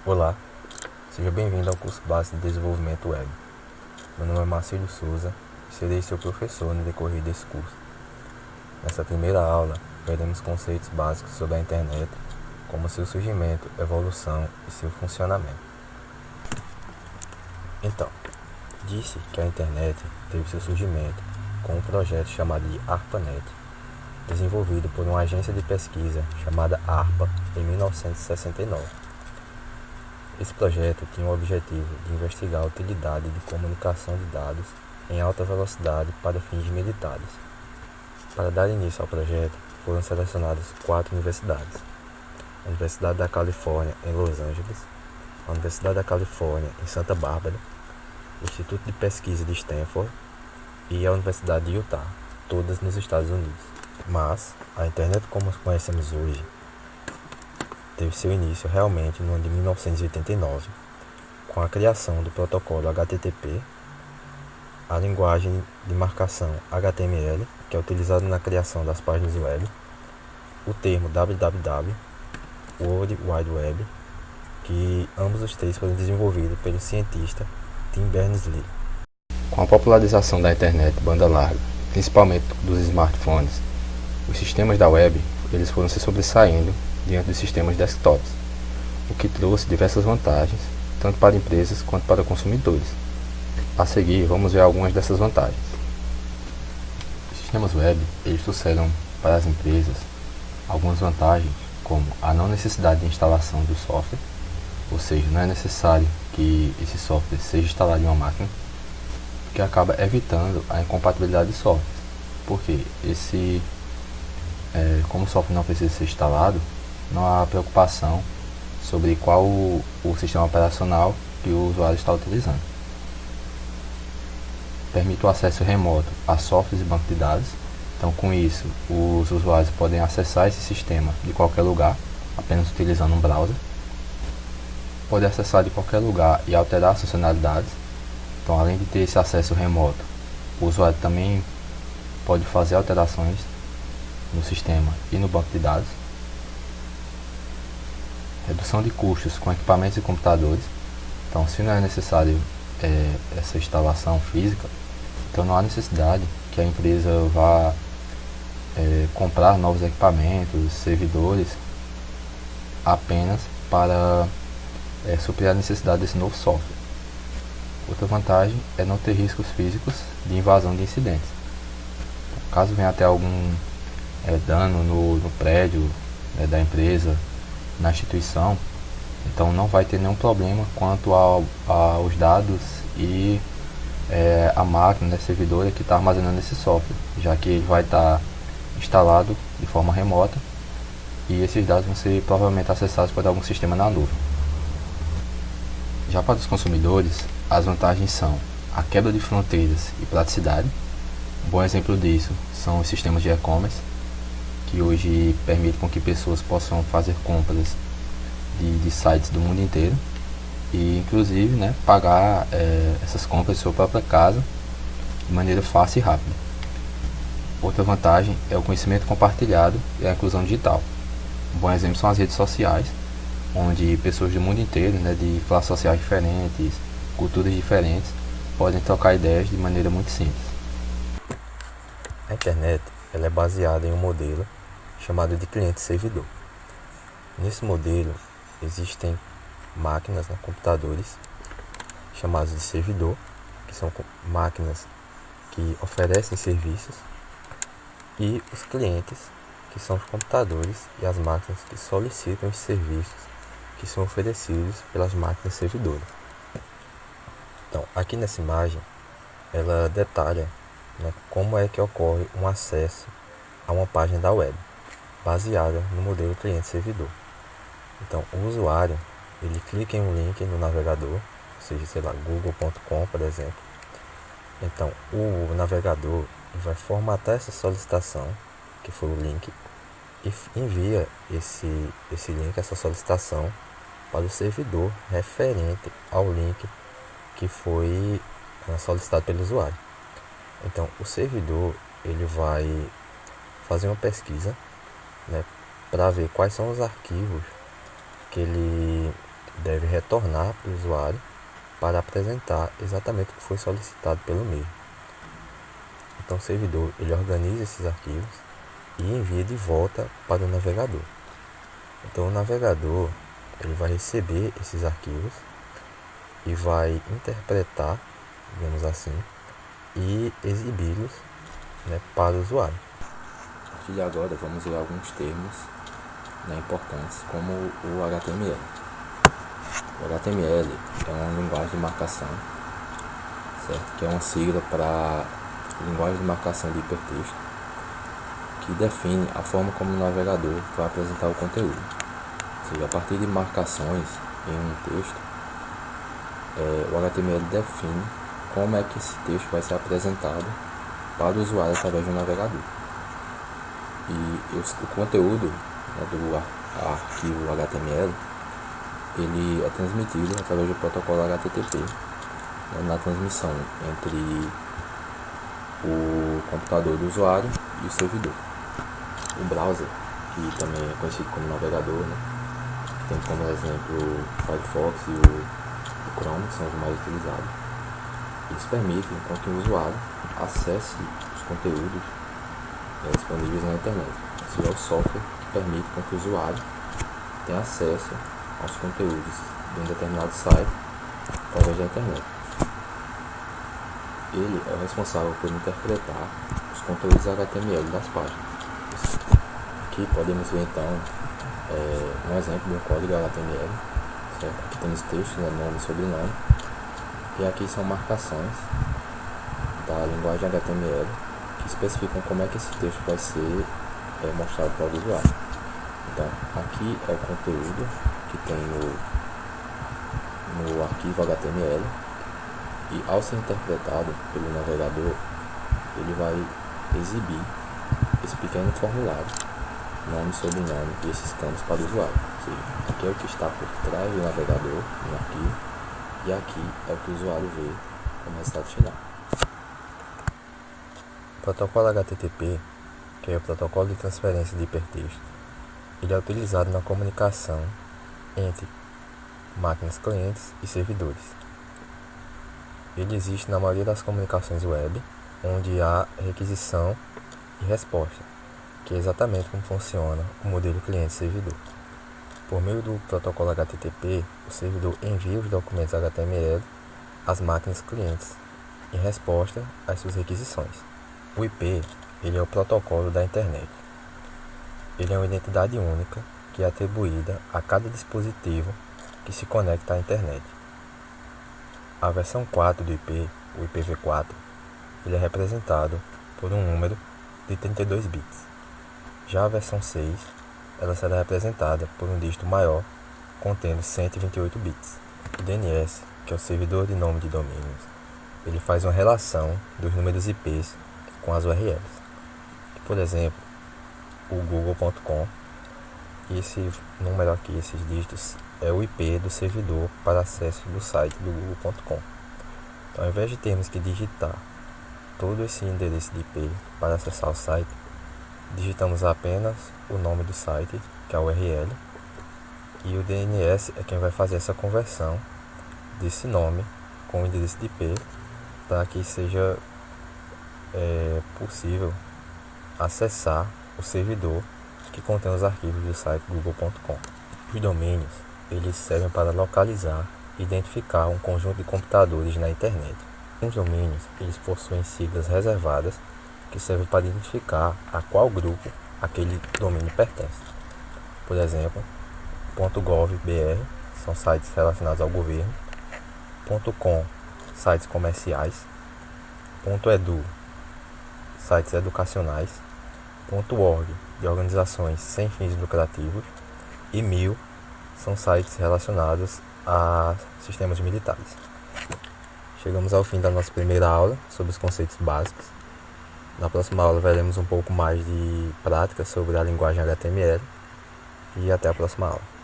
Olá, seja bem-vindo ao curso básico de desenvolvimento web. Meu nome é Marcelo Souza e serei seu professor no decorrer desse curso. Nessa primeira aula, veremos conceitos básicos sobre a internet, como seu surgimento, evolução e seu funcionamento. Então, disse que a internet teve seu surgimento com um projeto chamado de ARPANET, desenvolvido por uma agência de pesquisa chamada ARPA em 1969. Esse projeto tinha o objetivo de investigar a utilidade de comunicação de dados em alta velocidade para fins militares. Para dar início ao projeto, foram selecionadas 4 universidades: a Universidade da Califórnia, em Los Angeles, a Universidade da Califórnia, em Santa Bárbara, o Instituto de Pesquisa de Stanford e a Universidade de Utah, todas nos Estados Unidos. Mas a internet como conhecemos hoje teve seu início realmente no ano de 1989, com a criação do protocolo HTTP, a linguagem de marcação HTML, que é utilizado na criação das páginas web, o termo www, World Wide Web, que ambos os três foram desenvolvidos pelo cientista Tim Berners-Lee. Com a popularização da internet banda larga, principalmente dos smartphones, os sistemas da web eles foram se sobressaindo diante dos sistemas desktops, o que trouxe diversas vantagens, tanto para empresas quanto para consumidores. A seguir, vamos ver algumas dessas vantagens. Os sistemas web eles trouxeram para as empresas algumas vantagens, como a não necessidade de instalação do software, ou seja, não é necessário que esse software seja instalado em uma máquina, o que acaba evitando a incompatibilidade de softwares, porque como o software não precisa ser instalado, não há preocupação sobre qual o sistema operacional que o usuário está utilizando. Permite o acesso remoto a softwares e banco de dados. Então, com isso, os usuários podem acessar esse sistema de qualquer lugar, apenas utilizando um browser. Pode acessar de qualquer lugar e alterar as funcionalidades. Então, além de ter esse acesso remoto, o usuário também pode fazer alterações no sistema e no banco de dados. Redução de custos com equipamentos e computadores. Então, se não é necessário essa instalação física, então não há necessidade que a empresa vá comprar novos equipamentos, servidores, apenas para suprir a necessidade desse novo software. Outra vantagem é não ter riscos físicos de invasão de incidentes. Caso venha até algum dano no prédio da empresa, na instituição, então não vai ter nenhum problema quanto aos dados e a máquina, servidor que está armazenando esse software, já que ele vai estar instalado de forma remota e esses dados vão ser provavelmente acessados por algum sistema na nuvem. Já para os consumidores, as vantagens são a quebra de fronteiras e praticidade. Um bom exemplo disso são os sistemas de e-commerce, que hoje permite com que pessoas possam fazer compras de sites do mundo inteiro e inclusive pagar essas compras em sua própria casa de maneira fácil e rápida. Outra vantagem é o conhecimento compartilhado e a inclusão digital. Um bom exemplo são as redes sociais, onde pessoas do mundo inteiro, de classes sociais diferentes, culturas diferentes, podem trocar ideias de maneira muito simples. A internet ela é baseada em um modelo chamado de cliente-servidor. Nesse modelo existem máquinas, computadores, chamados de servidor, que são máquinas que oferecem serviços, e os clientes, que são os computadores e as máquinas que solicitam os serviços que são oferecidos pelas máquinas servidoras. Então, aqui nessa imagem, ela detalha como é que ocorre um acesso a uma página da web, baseada no modelo cliente-servidor. Então, o usuário, ele clica em um link no navegador, ou seja, google.com, por exemplo. Então, o navegador vai formatar essa solicitação, que foi o link, e envia esse link, essa solicitação, para o servidor referente ao link que foi solicitado pelo usuário. Então, o servidor ele vai fazer uma pesquisa, para ver quais são os arquivos que ele deve retornar para o usuário para apresentar exatamente o que foi solicitado pelo mesmo. Então o servidor ele organiza esses arquivos e envia de volta para o navegador. Então o navegador ele vai receber esses arquivos e vai interpretar, digamos assim, e exibi-los, né, para o usuário. A partir de agora vamos ver alguns termos, né, importantes, como o HTML. O HTML é uma linguagem de marcação, certo? Que é uma sigla para linguagem de marcação de hipertexto, que define a forma como o navegador vai apresentar o conteúdo. Ou seja, a partir de marcações em um texto, o HTML define como é que esse texto vai ser apresentado para o usuário através do navegador. E o conteúdo, né, do arquivo HTML, ele é transmitido através do protocolo HTTP, né, na transmissão entre o computador do usuário e o servidor. O browser, que também é conhecido como navegador, né, que tem como exemplo o Firefox e o Chrome, que são os mais utilizados. Isso permite que o usuário acesse os conteúdos disponíveis na internet. Esse é o software que permite que o usuário tenha acesso aos conteúdos de um determinado site através da internet. Ele é o responsável por interpretar os conteúdos HTML das páginas. Aqui podemos ver então um exemplo de um código HTML. Certo? Aqui temos texto, né, nome e sobrenome. E aqui são marcações da linguagem HTML que especificam como é que esse texto vai ser mostrado para o usuário. Então, aqui é o conteúdo que tem no arquivo HTML, e ao ser interpretado pelo navegador, ele vai exibir esse pequeno formulário, nome, sobrenome e esses campos para o usuário. Ou seja, aqui é o que está por trás do navegador no arquivo, e aqui é o que o usuário vê como resultado final. O protocolo HTTP, que é o protocolo de transferência de hipertexto, ele é utilizado na comunicação entre máquinas clientes e servidores. Ele existe na maioria das comunicações web, onde há requisição e resposta, que é exatamente como funciona o modelo cliente-servidor. Por meio do protocolo HTTP, o servidor envia os documentos HTML às máquinas clientes, em resposta às suas requisições. O IP ele é o protocolo da internet. Ele é uma identidade única que é atribuída a cada dispositivo que se conecta à internet. A versão 4 do IP, o IPv4, ele é representado por um número de 32 bits. Já a versão 6, ela será representada por um dígito maior, contendo 128 bits. O DNS, que é o servidor de nome de domínios, ele faz uma relação dos números IPs com as URLs. Por exemplo, o google.com, e esse número aqui, esses dígitos, é o IP do servidor para acesso do site do google.com. Então, ao invés de termos que digitar todo esse endereço de IP para acessar o site, digitamos apenas o nome do site, que é a URL, e o DNS é quem vai fazer essa conversão desse nome com o endereço de IP para que seja possível acessar o servidor que contém os arquivos do site google.com. Os domínios eles servem para localizar e identificar um conjunto de computadores na internet. Os domínios eles possuem siglas reservadas que servem para identificar a qual grupo aquele domínio pertence. Por exemplo, .gov.br são sites relacionados ao governo, .com sites comerciais, .edu sites educacionais, .org de organizações sem fins lucrativos e 1000 são sites relacionados a sistemas militares. Chegamos ao fim da nossa primeira aula sobre os conceitos básicos. Na próxima aula veremos um pouco mais de prática sobre a linguagem HTML e até a próxima aula.